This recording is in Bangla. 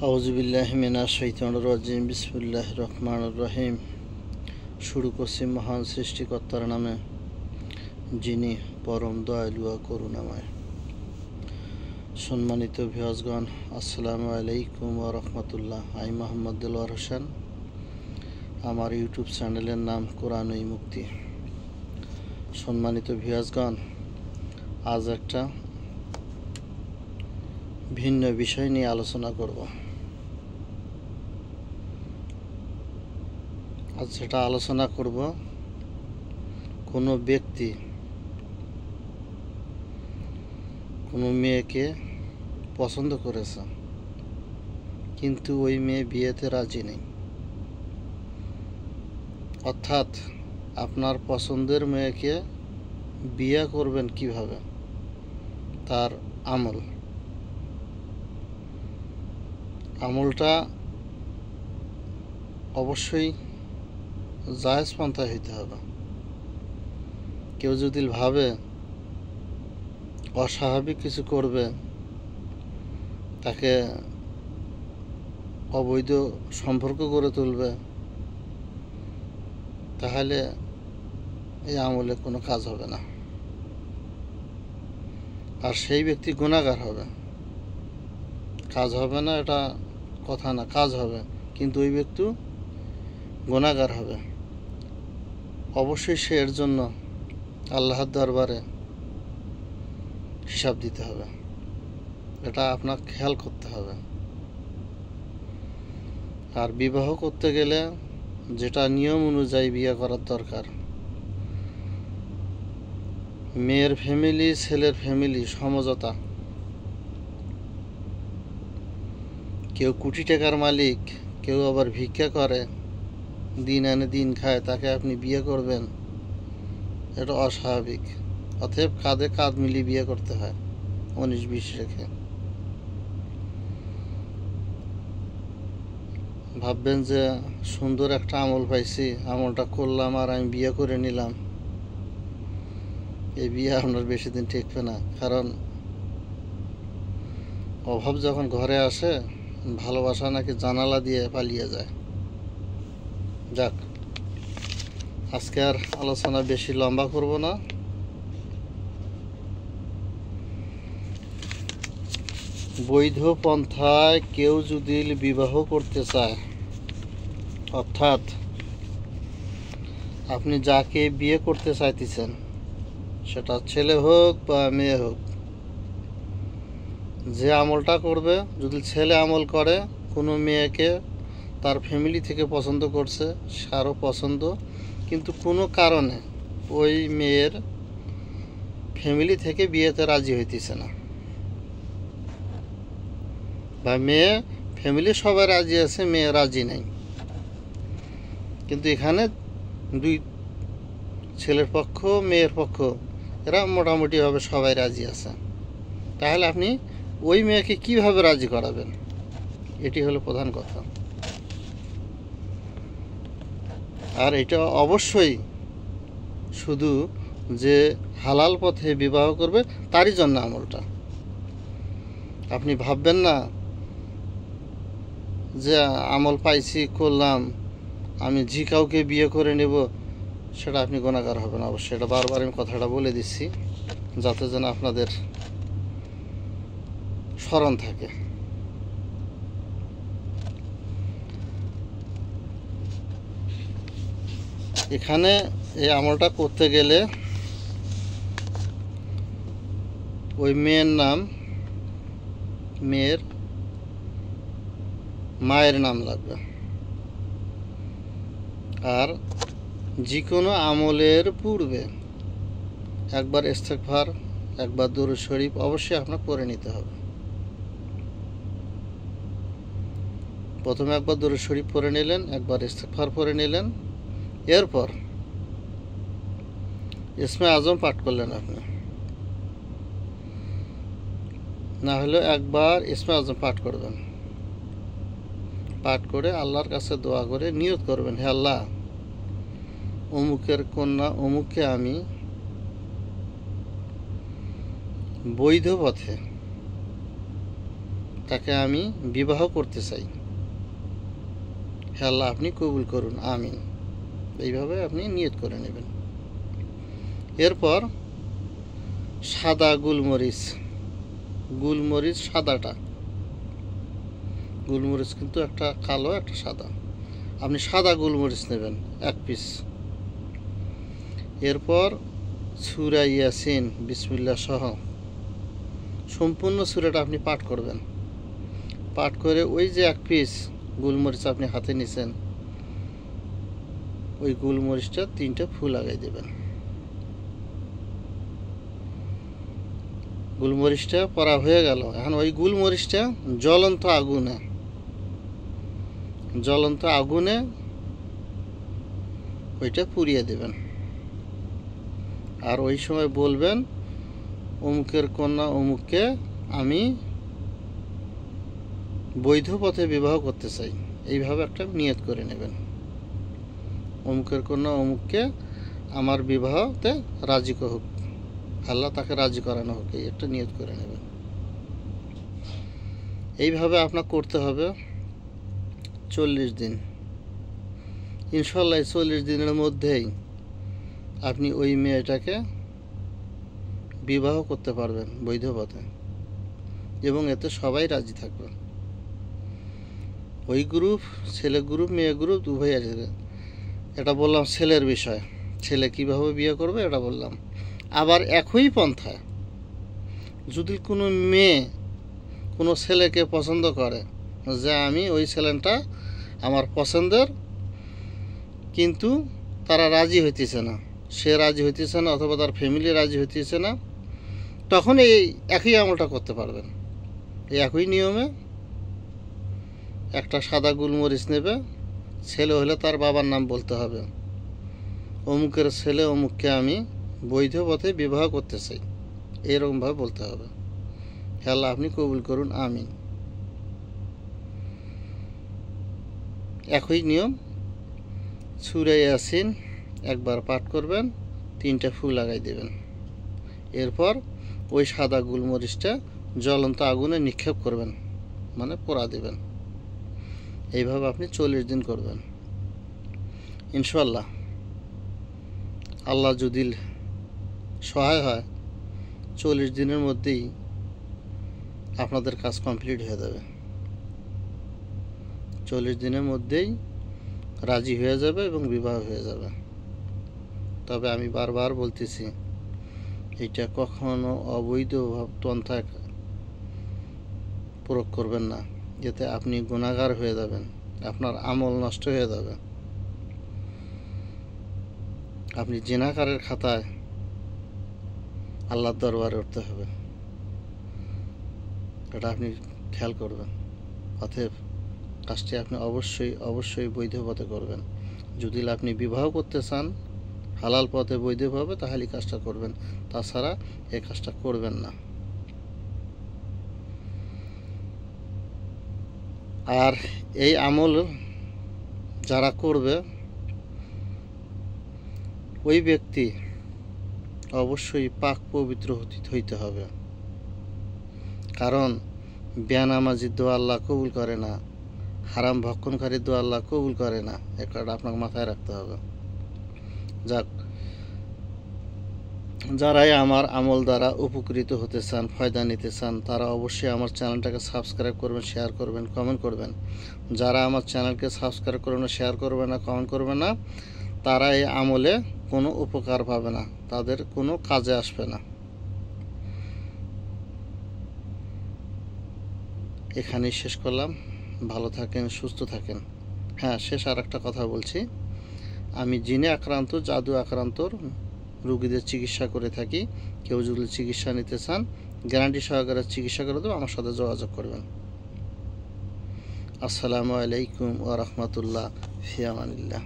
আউযুবিল্লাহি মিনাশ শাইতানির রাজিম। বিসমিল্লাহির রহমানির রহিম। শুরু করছি মহান সৃষ্টিকর্তার নামে, যিনি পরম দয়ালু ও করুণাময়। সম্মানিত ভিউয়ার্সগণ, আসসালামু আলাইকুম ওয়া রাহমাতুল্লাহ। আমি মোহাম্মদ দেলোয়ার হোসেন। আমার ইউটিউব চ্যানেলের নাম কোরআন ও মুক্তি। সম্মানিত ভিউয়ার্সগণ, আজ একটা ভিন্ন বিষয় নিয়ে আলোচনা করব। আজ যেটা আলোচনা করব, কোনো ব্যক্তি কোনো মেয়েকে পছন্দ করেছে, কিন্তু ওই মেয়ে বিয়েতে রাজি নেই। অর্থাৎ আপনার পছন্দের মেয়েকে বিয়ে করবেন কিভাবে, তার আমলটা অবশ্যই জায়েজ পন্থায় হইতে হবে। কেউ যদি ভাবে অস্বাভাবিক কিছু করবে, তাকে অবৈধ সম্পর্ক গড়ে তুলবে, তাহলে এই আমলে কোনো কাজ হবে না, আর সেই ব্যক্তি গুনাহগার হবে। কাজ হবে না এটা কথা না, কাজ হবে, কিন্তু ওই ব্যক্তি গুনাহগার হবে। অবশ্যই সে এর জন্য আল্লাহর দরবারে হিসাব দিতে হবে। এটা আপনাকে খেয়াল করতে হবে। আর বিবাহ করতে গেলে যেটা নিয়ম অনুযায়ী বিয়ে করার দরকার, মেয়ের ফ্যামিলি ছেলের ফ্যামিলি সমঝোতা। কেউ কোটি টাকার মালিক, কেউ আবার ভিক্ষা করে, দিন আনে দিন খায়, তাকে আপনি বিয়ে করবেন, এটা অস্বাভাবিক। অতএব কাঁধে কাঁধ মিলিয়ে বিয়ে করতে হয়, 19-20 রেখে। ভাববেন যে সুন্দর একটা আমল পাইছি, আমলটা করলাম আর আমি বিয়ে করে নিলাম, এই বিয়ে আপনার বেশি দিন টিকবে না। কারণ অভাব যখন ঘরে আসে, ভালোবাসা নাকি জানালা দিয়ে পালিয়ে যায়। যাক, আজকে আর আলোচনা বেশি লম্বা করব না। বৈধ পন্থায় কেউ যদি বিবাহ করতে চায়, অর্থাৎ আপনি যাকে বিয়ে করতে চাইতেছেন, সেটা ছেলে হোক বা মেয়ে হোক, যে আমলটা করবে, যদি ছেলে আমল করে, কোনো মেয়েকে তার ফ্যামিলি থেকে পছন্দ করছে, কারো পছন্দ, কিন্তু কোনো কারণে ওই মেয়ের ফ্যামিলি থেকে বিয়েতে রাজি হইতেছে না, বা মেয়ে ফ্যামিলি সবাই রাজি আছে, মেয়ে রাজি নেই, কিন্তু এখানে দুই ছেলের পক্ষ মেয়ের পক্ষ এরা মোটামুটিভাবে সবাই রাজি আছে, তাহলে আপনি ওই মেয়েকে কিভাবে রাজি করাবেন, এটি হলো প্রধান কথা। আর এটা অবশ্যই শুধু যে হালাল পথে বিবাহ করবে তারই জন্য আমলটা। আপনি ভাববেন না যে আমল পাইছি করলাম, আমি যে কাউকে বিয়ে করে নেব, সেটা আপনি গুনাহগার হবেন। অবশ্যই এটা বারবার আমি কথাটা বলে দিচ্ছি, যাতে যেন আপনাদের স্মরণ থাকে। এখানে এই আমলটা করতে গেলে ওই মেয়ের নাম, মেয়ের মায়ের নাম লাগবে। আর যে কোনো আমলের পূর্বে একবার ইস্তেগফার, একবার দুরূদ শরীফ অবশ্যই আপনার পড়ে নিতে হবে। প্রথমে একবার দুরূদ শরীফ পড়ে নিলেন, একবার ইস্তেগফার পড়ে নিলেন, এরপর ইসমে আজম পাঠ করলেন আপনি, না হলে একবার ইসমে আজম পাঠ করবেন। পাঠ করে আল্লাহর কাছে দোয়া করে নিয়ত করবেন, হে আল্লাহ, অমুকের কন্যা অমুককে আমি বৈধ পথে তাকে আমি বিবাহ করতে চাই। হে আল্লাহ আপনি কবুল করুন, আমিন। এইভাবে আপনি নিয়ত করে নেবেন। এরপর সাদা গোলমরিচ, গোলমরিচ সাদাটা, গোলমরিচ কিন্তু একটা কালো একটা সাদা, আপনি সাদা গোলমরিচ নেবেন 1 পিস। এরপর সূরা ইয়াসিন বিসমিল্লাহ সহ সম্পূর্ণ সূরাটা আপনি পাঠ করবেন। পাঠ করে ওই যে 1 পিস গোলমরিচ আপনি হাতে নিছেন, ওই গোলমরিচটা 3টা ফুল লাগাই দেবেন। গোলমরিচটা পরা হয়ে গেল। এখন ওই গোলমরিচটা জ্বলন্ত আগুনে ওইটা পুড়িয়ে দেবেন। আর ওই সময় বলবেন, অমুকের কন্যা অমুককে আমি বৈধ পথে বিবাহ করতে চাই। এইভাবে একটা নিয়ত করে নেবেন, অমুকের কন্যা অমুককে আমার বিবাহতে রাজি হোক, আল্লাহ তাকে রাজি করানো হোক, এই একটা নিয়ত করে নেবেন। এইভাবে আপনার করতে হবে 40 দিন। ইনশাল্লাহ 40 দিনের মধ্যেই আপনি ওই মেয়েটাকে বিবাহ করতে পারবেন বৈধ পথে, এবং এতে সবাই রাজি থাকবে। ওই গ্রুপ, ছেলে গ্রুপ মেয়ে গ্রুপ উভয় আছে। এটা বললাম ছেলের বিষয়, ছেলে কিভাবে বিয়ে করবে এটা বললাম। আবার একই পন্থায় যদি কোনো মেয়ে কোনো ছেলেকে পছন্দ করে যে আমি ওই ছেলেটা আমার পছন্দের, কিন্তু তারা রাজি হইতেছে না, সে রাজি হইতেছে না অথবা তার ফ্যামিলি রাজি হইতেছে না, তখন এই একই আমলটা করতে পারবেন। এই একই নিয়মে একটা সাদা গোলমরিচ নেবে, ছেলে হলে তার বাবার নাম বলতে হবে, অমুকের ছেলে অমুককে আমি বৈধ পথে বিবাহ করতে চাই, এরকমভাবে বলতে হবে। হে আল্লাহ আপনি কবুল করুন, আমিন। একই নিয়ম, সূরা ইয়াসিন একবার পাঠ করবেন, 3টা ফুল লাগাই দেবেন। এরপর ওই সাদা গোলমরিচটা জ্বলন্ত আগুনে নিক্ষেপ করবেন, মানে পোড়া দেবেন। এইভাবে আপনি 40 দিন করবেন। ইনশাআল্লাহ আল্লাহ যদি সহায় হয় 40 দিনের মধ্যেই আপনাদের কাজ কমপ্লিট হয়ে যাবে। 40 দিনের মধ্যেই রাজি হয়ে যাবে এবং বিবাহ হয়ে যাবে। তবে আমি বারবার বলতেছি, এইটা কখনো অবৈধ পন্থায় প্রয়োগ করবেন না, যাতে আপনি গুনাহগার হয়ে যাবেন, আপনার আমল নষ্ট হয়ে যাবে, আপনি জিনাকারের খাতায় আল্লাহর দরবারে উঠতে হবে। এটা আপনি খেয়াল করবেন। অতএব কাজটি আপনি অবশ্যই বৈধ পথে করবেন। যদি আপনি বিবাহ করতে চান হালাল পথে বৈধভাবে, তাহলে কাজটা করবেন, তাছাড়া এই কাজটা করবেন না। আর এই আমল যারা করবে ওই ব্যক্তি অবশ্যই পাক পবিত্র হইতে হবে, কারণ বেনামাজির দোয়া আল্লাহ কবুল করে না, হারাম ভক্ষণকারীর দোয়া আল্লাহ কবুল করে না। একটা আপনাকে মাথায় রাখতে হবে। যাক, যারাই আমার আমল দ্বারা উপকৃত হতে চান, ফায়দা নিতে চান, তারা অবশ্যই আমার চ্যানেলটাকে সাবস্ক্রাইব করবেন, শেয়ার করবেন, কমেন্ট করবেন। যারা আমার চ্যানেলকে সাবস্ক্রাইব করবে না, শেয়ার করবে না, কমেন্ট করবে না, তারা এই আমলে কোনো উপকার পাবে না, তাদের কোনো কাজে আসবে না। এখানেই শেষ করলাম। ভালো থাকেন, সুস্থ থাকেন। হ্যাঁ, শেষ আর একটা কথা বলছি, আমি জিনে আক্রান্ত, জাদু আক্রান্ত রোগীদের চিকিৎসা করে থাকি। কেউ যদি চিকিৎসা নিতে চান, গ্যারান্টি সহকারে চিকিৎসা করে দেবো, আমার সাথে যোগাযোগ করবেন। আসসালামু আলাইকুম ওয়া রাহমাতুল্লাহ, ফি আমানিল্লাহ।